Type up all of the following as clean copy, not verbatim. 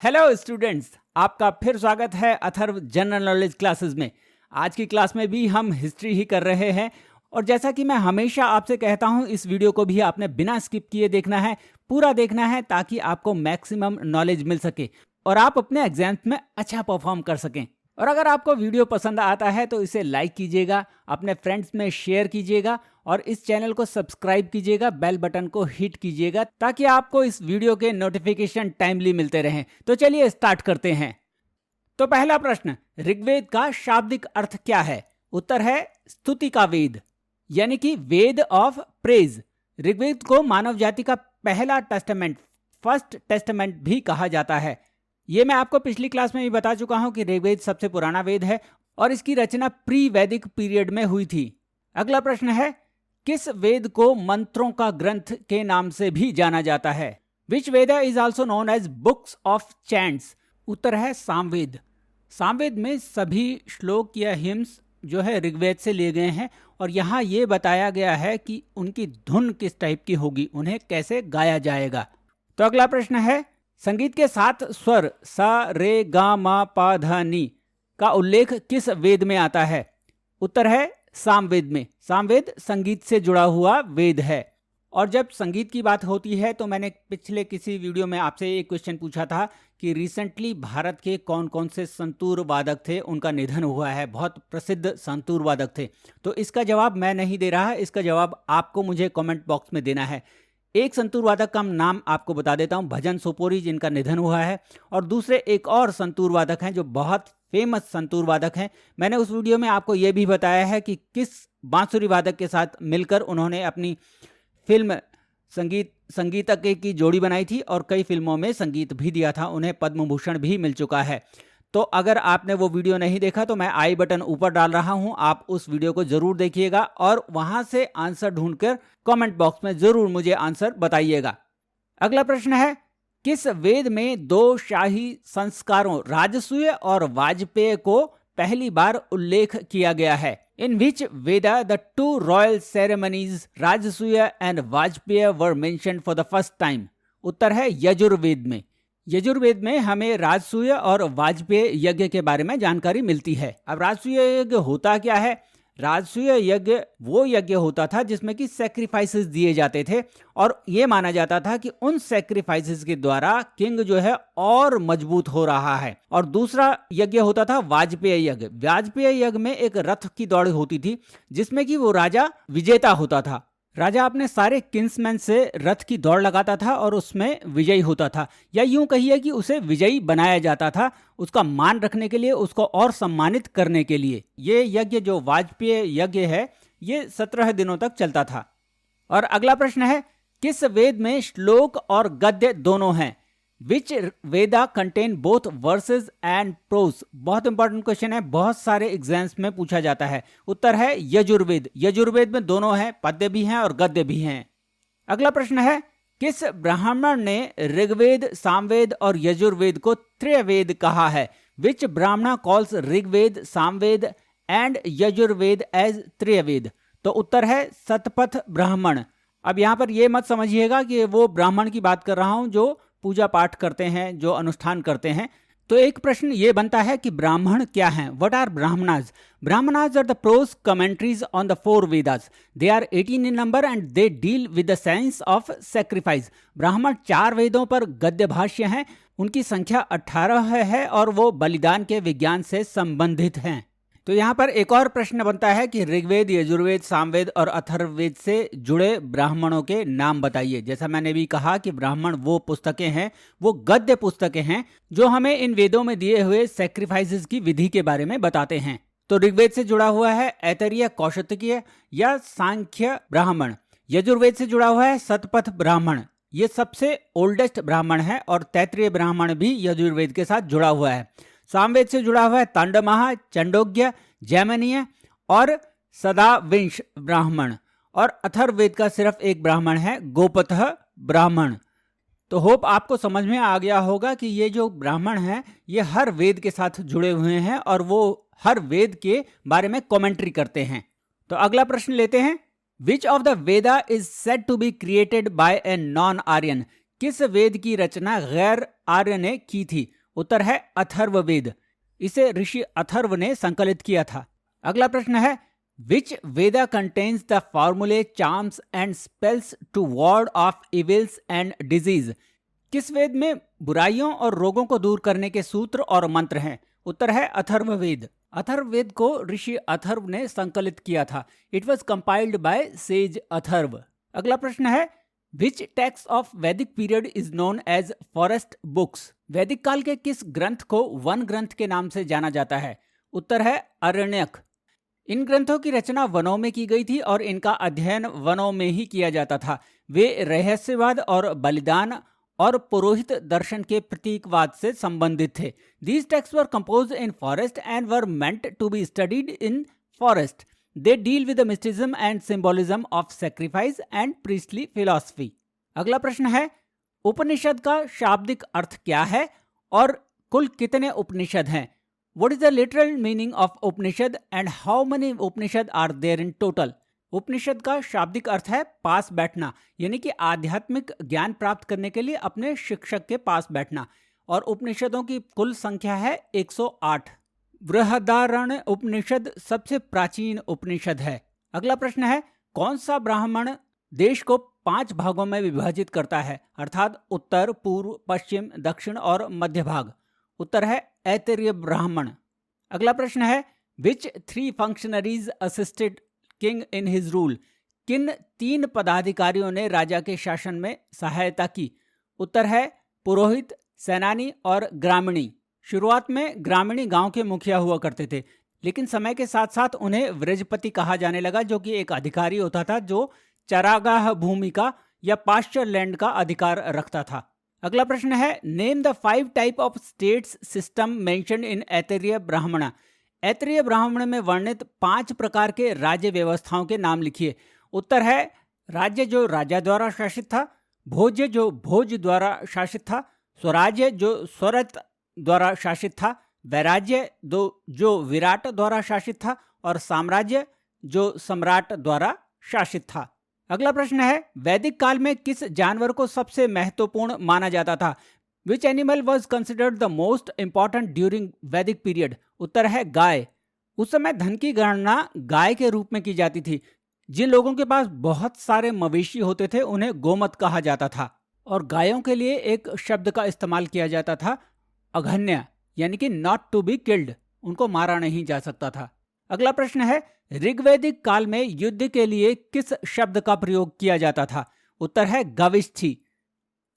Hello students, आपका फिर स्वागत है अथर्व जनरल नॉलेज क्लासेस में। आज की क्लास में भी हम हिस्ट्री ही कर रहे हैं और जैसा कि मैं हमेशा आपसे कहता हूं, इस वीडियो को भी आपने बिना स्किप किए देखना है, पूरा देखना है ताकि आपको मैक्सिमम नॉलेज मिल सके और आप अपने एग्जाम्स में अच्छा परफॉर्म कर सकें। और अगर आपको वीडियो पसंद आता है तो इसे लाइक कीजिएगा, अपने फ्रेंड्स में शेयर कीजिएगा और इस चैनल को सब्सक्राइब कीजिएगा, बेल बटन को हिट कीजिएगा ताकि आपको इस वीडियो के नोटिफिकेशन टाइमली मिलते रहें। तो चलिए स्टार्ट करते हैं। तो पहला प्रश्न, ऋग्वेद का शाब्दिक अर्थ क्या है? उत्तर है स्तुति का वेद, यानी कि वेद ऑफ प्रेज। ऋग्वेद को मानव जाति का पहला टेस्टामेंट, फर्स्ट टेस्टामेंट भी कहा जाता है। ये मैं आपको पिछली क्लास में भी बता चुका हूं कि ऋग्वेद सबसे पुराना वेद है और इसकी रचना प्री वैदिक पीरियड में हुई थी। अगला प्रश्न है, किस वेद को मंत्रों का ग्रंथ के नाम से भी जाना जाता है? Which Veda is also known as books of chants? उत्तर है सामवेद। सामवेद में सभी श्लोक या हिम्स जो है ऋग्वेद से लिए गए हैं और यहाँ ये बताया गया है कि उनकी धुन किस टाइप की होगी, उन्हें कैसे गाया जाएगा। तो अगला प्रश्न है, संगीत के 7 स्वर सा रे गा मा पा धा नी का उल्लेख किस वेद में आता है? उत्तर है सामवेद में। सामवेद संगीत से जुड़ा हुआ वेद है। और जब संगीत की बात होती है तो मैंने पिछले किसी वीडियो में आपसे एक क्वेश्चन पूछा था कि रिसेंटली भारत के कौन कौन से संतूर वादक थे, उनका निधन हुआ है, बहुत प्रसिद्ध संतूर वादक थे। तो इसका जवाब मैं नहीं दे रहा, इसका जवाब आपको मुझे कमेंट बॉक्स में देना है। एक संतूर वादक का नाम आपको बता देता हूं, भजन सोपोरी, जिनका निधन हुआ है, और दूसरे एक और संतूर वादक हैं जो बहुत फेमस संतूर वादक हैं। मैंने उस वीडियो में आपको यह भी बताया है कि किस बांसुरी वादक के साथ मिलकर उन्होंने अपनी फिल्म संगीतज्ञ की जोड़ी बनाई थी और कई फिल्मों में संगीत भी दिया था। उन्हें पद्म भूषण भी मिल चुका है। तो अगर आपने वो वीडियो नहीं देखा तो मैं आई बटन ऊपर डाल रहा हूं, आप उस वीडियो को जरूर देखिएगा और वहां से आंसर ढूंढकर कमेंट बॉक्स में जरूर मुझे आंसर बताइएगा। अगला प्रश्न है, किस वेद में 2 शाही संस्कारों राजसूय और वाजपेय को पहली बार उल्लेख किया गया है? In which Veda the 2 royal ceremonies Rajasuya and Vajapeya were mentioned for the first time? उत्तर है यजुर्वेद में। यजुर्वेद में हमें राजसूय और वाजपेय यज्ञ के बारे में जानकारी मिलती है। अब राजसूय यज्ञ होता क्या है? राजसूय यज्ञ वो यज्ञ होता था जिसमें कि सैक्रिफाइसेस दिए जाते थे और ये माना जाता था कि उन सैक्रिफाइसेस के द्वारा किंग जो है और मजबूत हो रहा है। और दूसरा यज्ञ होता था वाजपेय यज्ञ। वाजपेय यज्ञ में एक रथ की दौड़ होती थी जिसमें कि वो राजा विजेता होता था। राजा अपने सारे किंग्समैन से रथ की दौड़ लगाता था और उसमें विजयी होता था, या यूं कहिए कि उसे विजयी बनाया जाता था, उसका मान रखने के लिए, उसको और सम्मानित करने के लिए। ये यज्ञ जो वाजपेय यज्ञ है ये 17 दिनों तक चलता था। और अगला प्रश्न है, किस वेद में श्लोक और गद्य दोनों हैं? Which Veda contain both verses and prose? बहुत इंपॉर्टेंट क्वेश्चन है, बहुत सारे एग्जाम्स में पूछा जाता है। उत्तर है यजुर्वेद। यजुर्वेद में दोनों हैं, पद्य भी हैं और गद्य भी हैं। अगला प्रश्न है, किस ब्राह्मण ने ऋग्वेद, सामवेद और यजुर्वेद को त्रयवेद कहा है? Which Brahmana calls Rigveda, Samaveda and Yajurveda as Trayaveda? तो उत्तर है सतपथ ब्राह्मण। अब यहां पर यह मत समझिएगा कि वो ब्राह्मण की बात कर रहा हूं जो पूजा पाठ करते हैं, जो अनुष्ठान करते हैं। तो एक प्रश्न ये बनता है कि ब्राह्मण क्या हैं? What are Brahmanas? Brahmanas are the prose commentaries on the 4 Vedas. They are 18 in number and they deal with the science of sacrifice. Brahmana 4 वेदों पर गद्य भाष्य हैं, उनकी संख्या 18 है और वो बलिदान के विज्ञान से संबंधित हैं। तो यहाँ पर एक और प्रश्न बनता है कि ऋग्वेद, यजुर्वेद, सामवेद और अथर्ववेद से जुड़े ब्राह्मणों के नाम बताइए। जैसा मैंने भी कहा कि ब्राह्मण वो पुस्तकें हैं, वो गद्य पुस्तकें हैं जो हमें इन वेदों में दिए हुए सैक्रिफाइसेस की विधि के बारे में बताते हैं। तो ऋग्वेद से जुड़ा हुआ है ऐतरेय कौशिकीय या सांख्य ब्राह्मण। यजुर्वेद से जुड़ा हुआ है शतपथ ब्राह्मण, ये सबसे ओल्डेस्ट ब्राह्मण है, और तैत्तिरीय ब्राह्मण भी यजुर्वेद के साथ जुड़ा हुआ है। सामवेद से जुड़ा हुआ है तांडमहा, चंडोग्य, जैमिनीय और सदाविंश ब्राह्मण। और अथर्ववेद का सिर्फ एक ब्राह्मण है, गोपतः ब्राह्मण। तो होप आपको समझ में आ गया होगा कि ये जो ब्राह्मण हैं ये हर वेद के साथ जुड़े हुए हैं और वो हर वेद के बारे में कमेंट्री करते हैं। तो अगला प्रश्न लेते हैं, which of the Veda is said to be created by a non Aryan? किस वेद की रचना गैर आर्य ने की थी? उत्तर है अथर्ववेद। इसे ऋषि अथर्व ने संकलित किया था। अगला प्रश्न है, which Veda contains the formulae charms and spells to ward off evils and disease? किस वेद में बुराइयों और रोगों को दूर करने के सूत्र और मंत्र हैं? उत्तर है अथर्ववेद। अथर्ववेद को ऋषि अथर्व ने संकलित किया था। It was compiled by sage Atharva. अगला प्रश्न है, which text of Vedic period is known as forest books? वैदिक काल के किस ग्रंथ को वन ग्रंथ के नाम से जाना जाता है? उत्तर है अरण्यक। इन ग्रंथों की रचना वनों में की गई थी और इनका अध्ययन वनों में ही किया जाता था। वे रहस्यवाद और बलिदान और पुरोहित दर्शन के प्रतीकवाद से संबंधित थे। These texts were composed in forest and were meant to be studied in forest. They deal with the mysticism and symbolism of sacrifice and priestly philosophy. अगला प्रश्न है, उपनिषद का शाब्दिक अर्थ क्या है और कुल कितने उपनिषद हैं? What is the literal meaning of Upanishad and how many Upanishad are there in total? उपनिषद का शाब्दिक अर्थ है पास बैठना, यानी कि आध्यात्मिक ज्ञान प्राप्त करने के लिए अपने शिक्षक के पास बैठना। और उपनिषदों की कुल संख्या है 108। बृहदारण्य उपनिषद सबसे प्राचीन उपनिषद है। अगला प्रश्न है, कौन सा ब्राह्मण देश को 5 भागों में विभाजित करता है, अर्थात उत्तर, पूर्व, पश्चिम, दक्षिण और मध्य भाग? उत्तर है ऐतरेय ब्राह्मण। अगला प्रश्न है, विच 3 functionaries assisted king in his rule? किन 3 पदाधिकारियों ने राजा के शासन में सहायता की? उत्तर है पुरोहित, सेनानी और ग्रामीणी। शुरुआत में ग्रामीणी गांव के मुखिया हुआ करते थे, लेकिन समय के साथ साथ उन्हें व्रजपति कहा जाने लगा, जो कि एक अधिकारी होता था जो चरागाह भूमि का या पाश्चर लैंड का अधिकार रखता था। अगला प्रश्न है, name the 5 type of states system mention in Aitareya ब्राह्मण? ऐतरेय ब्राह्मण में वर्णित 5 प्रकार के राज्य व्यवस्थाओं के नाम लिखिए। उत्तर है राज्य जो राजा द्वारा शासित था, भोज्य जो भोज द्वारा शासित था, स्वराज्य जो स्वरत द्वारा शासित था, वैराज्य जो विराट द्वारा शासित था और साम्राज्य जो सम्राट द्वारा शासित था। अगला प्रश्न है, वैदिक काल में किस जानवर को सबसे महत्वपूर्ण माना जाता था? Which animal was considered the most important during Vedic period? उत्तर है गाय। उस समय धन की गणना गाय के रूप में की जाती थी। जिन लोगों के पास बहुत सारे मवेशी होते थे उन्हें गोमत कहा जाता था। और गायों के लिए एक शब्द का इस्तेमाल किया जाता था, अघन्य, यानी कि नॉट टू बी किल्ड, उनको मारा नहीं जा सकता था। अगला प्रश्न है, ऋग्वैदिक काल में युद्ध के लिए किस शब्द का प्रयोग किया जाता था? उत्तर है गविष्ठी,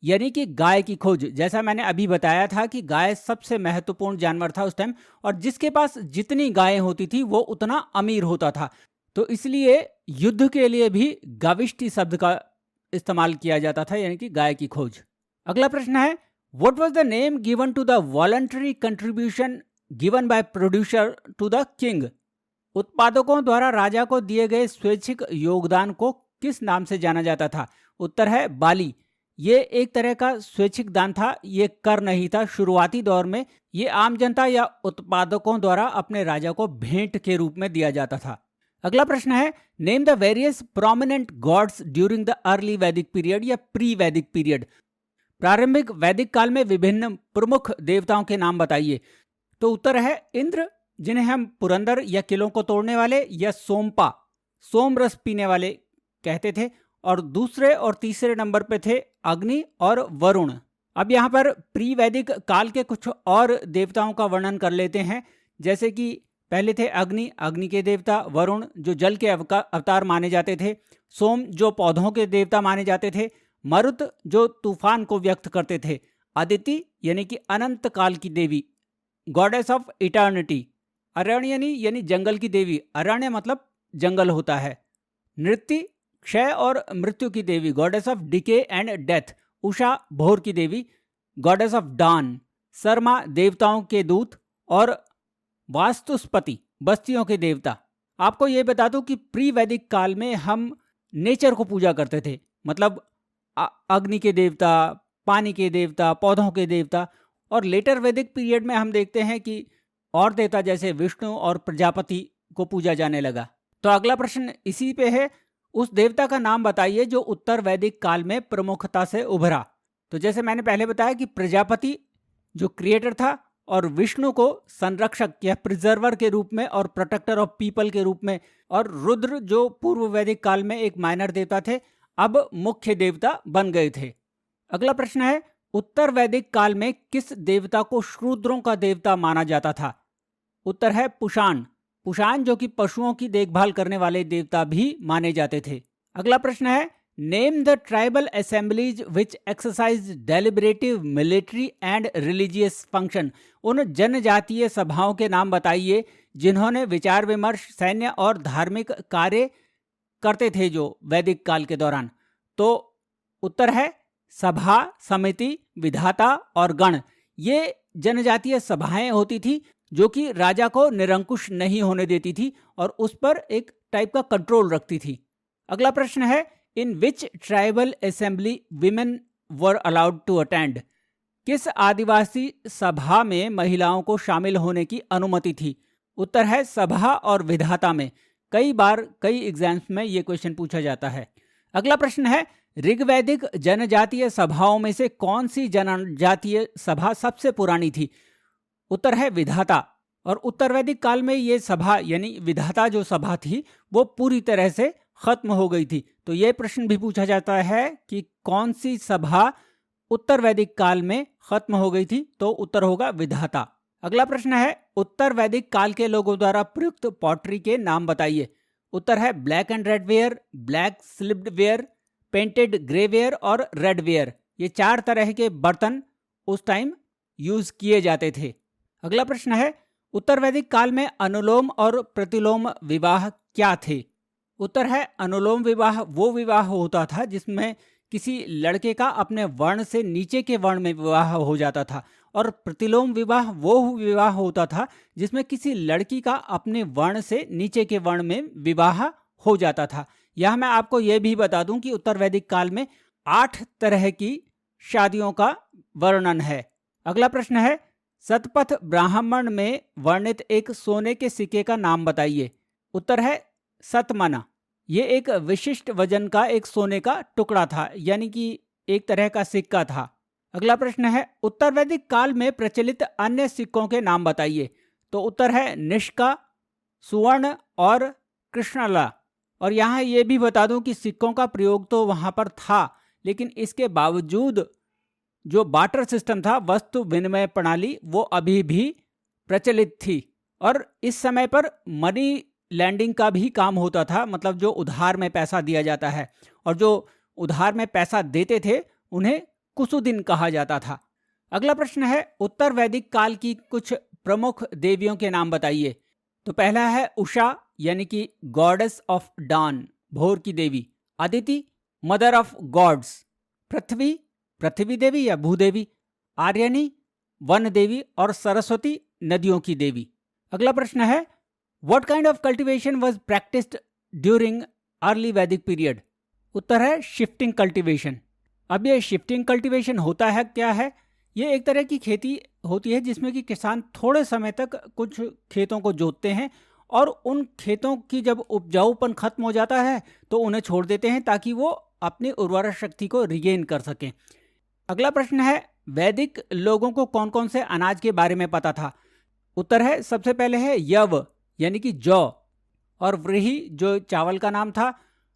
यानी कि गाय की खोज। जैसा मैंने अभी बताया था कि गाय सबसे महत्वपूर्ण जानवर था उस टाइम, और जिसके पास जितनी गायें होती थी वो उतना अमीर होता था। तो इसलिए युद्ध के लिए भी गविष्ठी शब्द का इस्तेमाल किया जाता था, यानी कि गाय की खोज। अगला प्रश्न है, what was the name given to the voluntary contribution given by producer to the king? उत्पादकों द्वारा राजा को दिए गए स्वैच्छिक योगदान को किस नाम से जाना जाता था? उत्तर है बाली। ये एक तरह का स्वैच्छिक दान था, ये कर नहीं था। शुरुआती दौर में ये आम जनता या उत्पादकों द्वारा अपने राजा को भेंट के रूप में दिया जाता था। अगला प्रश्न है, name the various prominent gods during the early Vedic period या प्री वैदिक पीरियड? प्रारंभिक वैदिक काल में विभिन्न प्रमुख देवताओं के नाम बताइए। तो उत्तर है इंद्र, जिन्हें हम पुरंदर या किलों को तोड़ने वाले या सोमपा, सोम रस पीने वाले कहते थे। और दूसरे और तीसरे नंबर पे थे अग्नि और वरुण। अब यहाँ पर प्री वैदिक काल के कुछ और देवताओं का वर्णन कर लेते हैं। जैसे कि पहले थे अग्नि, अग्नि के देवता, वरुण जो जल के अवतार माने जाते थे, सोम जो पौधों के देवता माने जाते थे, मरुत जो तूफान को व्यक्त करते थे, अदिति यानी कि अनंत काल की देवी, गॉडेस ऑफ इटर्निटी, अरण्यनी यानी जंगल की देवी, अरण्य मतलब जंगल होता है, नृत्य क्षय और मृत्यु की देवी, goddess of decay and death, Usha भोर की देवी, गॉडेस ऑफ डॉन, शर्मा देवताओं के दूत, और वास्तुस्पति बस्तियों के देवता। आपको ये बता दूं कि प्री वैदिक काल में हम नेचर को पूजा करते थे, मतलब अग्नि के देवता, पानी के देवता, पौधों के देवता। और लेटर वैदिक पीरियड में हम देखते हैं कि और देवता जैसे विष्णु और प्रजापति को पूजा जाने लगा। तो अगला प्रश्न इसी पे है, उस देवता का नाम बताइए जो उत्तर वैदिक काल में प्रमुखता से उभरा। तो जैसे मैंने पहले बताया कि प्रजापति जो क्रिएटर था और विष्णु को संरक्षक या प्रिजर्वर के रूप में और प्रोटेक्टर ऑफ पीपल के रूप में, और रुद्र जो पूर्व वैदिक काल में एक माइनर देवता थे अब मुख्य देवता बन गए थे। अगला प्रश्न है, उत्तर वैदिक काल में किस देवता को शूद्रों का देवता माना जाता था? उत्तर है पुषाण। पुषाण जो कि पशुओं की देखभाल करने वाले देवता भी माने जाते थे। अगला प्रश्न है, name the tribal assemblies which exercise deliberative military and religious function. उन जनजातीय सभाओं के नाम बताइए जिन्होंने विचार विमर्श, सैन्य और धार्मिक कार्य करते थे जो वैदिक काल के दौरान। तो उत्तर है सभा, समिति, विधाता और गण। ये जनजातीय सभाएं होती थी जो कि राजा को निरंकुश नहीं होने देती थी और उस पर एक टाइप का कंट्रोल रखती थी। अगला प्रश्न है, in which tribal assembly women were allowed to attend. किस आदिवासी सभा में महिलाओं को शामिल होने की अनुमति थी? उत्तर है सभा और विधाता में। कई बार कई एग्जाम्स में ये क्वेश्चन पूछा जाता है। अगला प्रश्न है, ऋग्वैदिक जनजातीय सभाओं में से कौन सी जनजातीय सभा सबसे पुरानी थी? उत्तर है विधाता। और उत्तर वैदिक काल में ये सभा यानी विधाता जो सभा थी वो पूरी तरह से खत्म हो गई थी। तो ये प्रश्न भी पूछा जाता है कि कौन सी सभा उत्तर वैदिक काल में खत्म हो गई थी? तो उत्तर होगा विधाता। अगला प्रश्न है, उत्तर वैदिक काल के लोगों द्वारा प्रयुक्त पॉटरी के नाम बताइए। उत्तर है black and red ware, black slipped ware, painted grey ware और रेड वेयर। ये 4 तरह के बर्तन उस टाइम यूज किए जाते थे। अगला प्रश्न है, उत्तर वैदिक काल में अनुलोम और प्रतिलोम विवाह क्या थे? उत्तर है अनुलोम विवाह वो विवाह होता था जिसमें किसी लड़के का अपने वर्ण से नीचे के वर्ण में विवाह हो जाता था, और प्रतिलोम विवाह वो विवाह होता था जिसमें किसी लड़की का अपने वर्ण से नीचे के वर्ण में विवाह हो जाता था। यह मैं आपको यह भी बता दूं कि उत्तर वैदिक काल में 8 तरह की शादियों का वर्णन है। अगला प्रश्न है, शतपथ ब्राह्मण में वर्णित एक सोने के सिक्के का नाम बताइए। उत्तर है शतमना। ये एक विशिष्ट वजन का एक सोने का टुकड़ा था, यानी कि एक तरह का सिक्का था। अगला प्रश्न है, उत्तर वैदिक काल में प्रचलित अन्य सिक्कों के नाम बताइए। तो उत्तर है निष्का, सुवर्ण और कृष्णला। और यहाँ ये भी बता दूं कि सिक्कों का प्रयोग तो वहाँ पर था, लेकिन इसके बावजूद जो बार्टर सिस्टम था, वस्तु विनिमय प्रणाली, वो अभी भी प्रचलित थी। और इस समय पर मनी लैंडिंग का भी काम होता था, मतलब जो उधार में पैसा दिया जाता है, और जो उधार में पैसा देते थे उन्हें कुसुदिन कहा जाता था। अगला प्रश्न है, उत्तर वैदिक काल की कुछ प्रमुख देवियों के नाम बताइए। तो पहला है उषा यानी कि गॉडेस ऑफ डॉन, भोर की देवी। Aditi, mother of gods. Prithvi, Prithvi देवी या भूदेवी। आर्यनी, वन देवी। और सरस्वती, नदियों की देवी। अगला प्रश्न है, what kind of cultivation was practised during early Vedic period? उत्तर है शिफ्टिंग कल्टीवेशन। अब ये शिफ्टिंग कल्टीवेशन होता है क्या है? ये एक तरह की खेती होती है जिसमें कि किसान थोड़े समय तक कुछ खेतों को जोतते हैं और उन खेतों की जब उपजाऊपन खत्म हो जाता है तो उन्हें छोड़ देते हैं ताकि वो अपनी उर्वरा शक्ति को रिगेन कर सकें। अगला प्रश्न है, वैदिक लोगों को कौन कौन से अनाज के बारे में पता था? उत्तर है सबसे पहले है यव यानी कि जौ, और व्रीहि जो चावल का नाम था,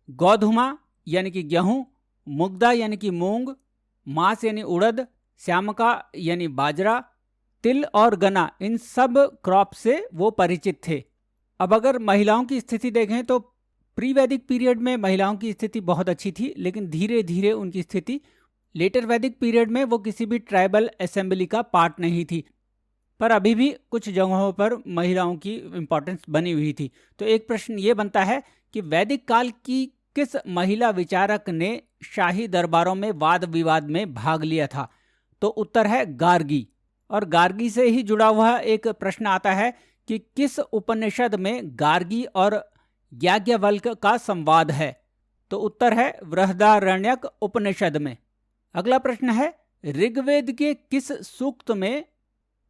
गोधुमा यानी कि गेहूं, मुग्धा यानी कि मूंग, मास यानी उड़द, श्यामका यानी बाजरा, तिल और गन्ना, इन सब क्रॉप से वो परिचित थे। अब अगर महिलाओं की स्थिति देखें तो प्री वैदिक पीरियड में महिलाओं की स्थिति बहुत अच्छी थी, लेकिन धीरे धीरे उनकी स्थिति लेटर वैदिक पीरियड में वो किसी भी ट्राइबल असेंबली का पार्ट नहीं थी, पर अभी भी कुछ जगहों पर महिलाओं की इम्पोर्टेंस बनी हुई थी। तो एक प्रश्न ये बनता है कि वैदिक काल की किस महिला विचारक ने शाही दरबारों में वाद विवाद में भाग लिया था? तो उत्तर है गार्गी। और गार्गी से ही जुड़ा हुआ एक प्रश्न आता है कि किस उपनिषद में गार्गी और याज्ञवल्क्य का संवाद है? तो उत्तर है बृहदारण्यक उपनिषद में। अगला प्रश्न है, ऋग्वेद के किस सूक्त में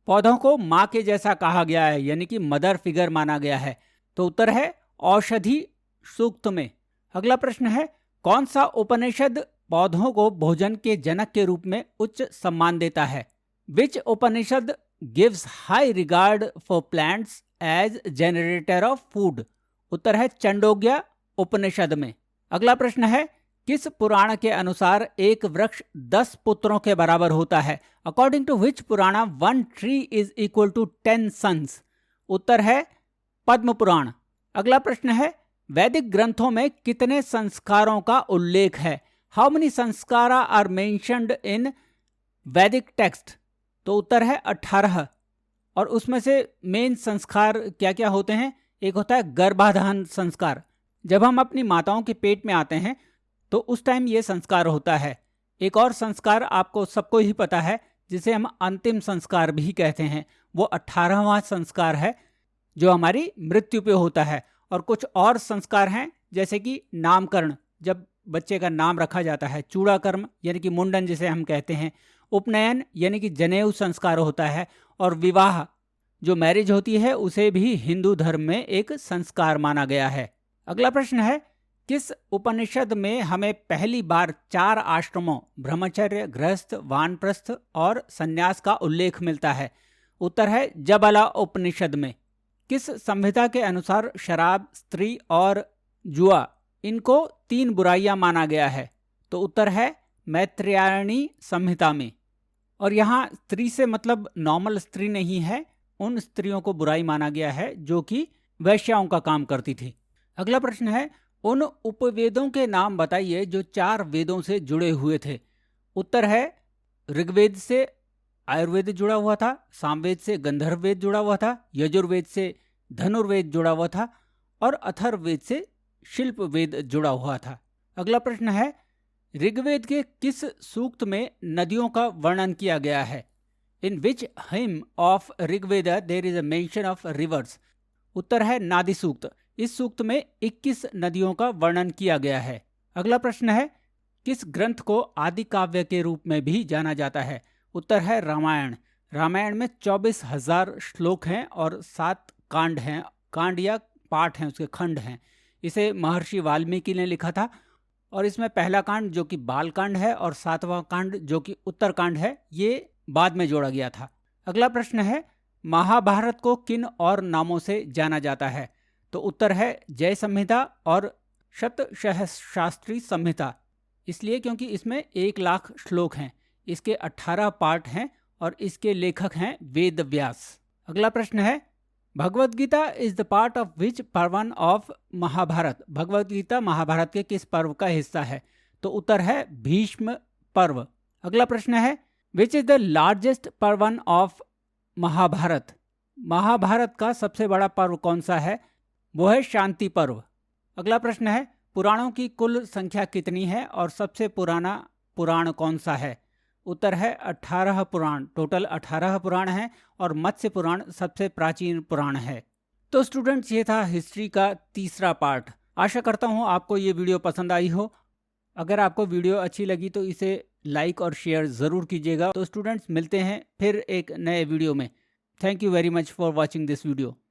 पौधों को मां के जैसा कहा गया है, यानी कि मदर फिगर माना गया है? तो उत्तर है औषधि सूक्त में। अगला प्रश्न है, कौन सा उपनिषद पौधों को भोजन के जनक के रूप में उच्च सम्मान देता है? Which Upanishad gives high regard for plants as generator of food? उत्तर है चंडोग्या उपनिषद में। अगला प्रश्न है, किस पुराण के अनुसार एक वृक्ष 10 पुत्रों के बराबर होता है? According to which Purana 1 tree is equal to 10 sons? उत्तर है पद्म पुराण। अगला प्रश्न है, वैदिक ग्रंथों में कितने संस्कारों का उल्लेख है? How many sanskara are mentioned in Vedic text? तो उत्तर है 18। और उसमें से मेन संस्कार क्या क्या होते हैं? एक होता है गर्भाधान संस्कार। जब हम अपनी माताओं के पेट में आते हैं तो उस टाइम ये संस्कार होता है। एक और संस्कार आपको सबको ही पता है, जिसे हम अंतिम संस्कार भी कहते हैं। वो 18वां संस्कार है जो हमारी मृत्यु पे होता है। और कुछ और संस्कार हैं, जैसे कि नामकरण, जब बच्चे का नाम रखा जाता है, चूड़ाकर्म यानी कि मुंडन जिसे हम कहते हैं, उपनयन यानी कि जनेऊ संस्कार होता है, और विवाह जो मैरिज होती है उसे भी हिंदू धर्म में एक संस्कार माना गया है। अगला प्रश्न है, किस उपनिषद में हमें पहली बार 4 आश्रमों ब्रह्मचर्य, गृहस्थ, वानप्रस्थ और संन्यास का उल्लेख मिलता है? उत्तर है जबला उपनिषद में। किस संहिता के अनुसार शराब, स्त्री और जुआ, इनको 3 बुराइयां माना गया है? तो उत्तर है मैत्रेयायणी संहिता में। और यहाँ स्त्री से मतलब नॉर्मल स्त्री नहीं है, उन स्त्रियों को बुराई माना गया है जो कि वैश्याओं का काम करती थी। अगला प्रश्न है, उन उपवेदों के नाम बताइए जो 4 वेदों से जुड़े हुए थे? उत्तर है ऋग्वेद से आयुर्वेद जुड़ा हुआ था, सामवेद से गंधर्ववेद जुड़ा हुआ था, यजुर्वेद से धनुर्वेद जुड़ा हुआ था और अथर्ववेद से शिल्प वेद जुड़ा हुआ था। अगला प्रश्न है, ऋग्वेद के किस सूक्त में नदियों का वर्णन किया गया है? In which hymn of Rigveda there is a mention of rivers? उत्तर है नादि सूक्त। इस सूक्त में 21 नदियों का वर्णन किया गया है। अगला प्रश्न है, किस ग्रंथ को आदि काव्य के रूप में भी जाना जाता है? उत्तर है रामायण। रामायण में 24,000 श्लोक हैं और 7 कांड हैं, कांड या पाठ हैं, उसके खंड हैं। इसे महर्षि वाल्मीकि ने लिखा था और इसमें पहला कांड जो कि बाल कांड है और 7वां कांड जो कि उत्तर कांड है, ये बाद में जोड़ा गया था। अगला प्रश्न है, महाभारत को किन और नामों से जाना जाता है? तो उत्तर है जय संहिता और शतसहस्रास्त्री संहिता, इसलिए क्योंकि इसमें 1 लाख श्लोक हैं। इसके 18 पार्ट हैं और इसके लेखक हैं वेद व्यास। अगला प्रश्न है, Bhagavad Gita is the part of which parvan of Mahabharata? Bhagavad Gita Mahabharata के किस पर्व का हिस्सा है? तो उत्तर है भीष्म पर्व। अगला प्रश्न है, which is the largest parvan of Mahabharata? Mahabharata का सबसे बड़ा पर्व कौन सा है? वो है शांति पर्व। अगला प्रश्न है, पुराणों की कुल संख्या कितनी है और सबसे पुराना पुराण कौन सा है? उत्तर है 18 पुराण। टोटल 18 पुराण हैं और मत्स्य पुराण सबसे प्राचीन पुराण है। तो स्टूडेंट्स, ये था हिस्ट्री का तीसरा पार्ट। आशा करता हूँ आपको ये वीडियो पसंद आई हो। अगर आपको वीडियो अच्छी लगी तो इसे लाइक और शेयर ज़रूर कीजिएगा। तो स्टूडेंट्स, मिलते हैं फिर एक नए वीडियो में। Thank you very much for watching this video.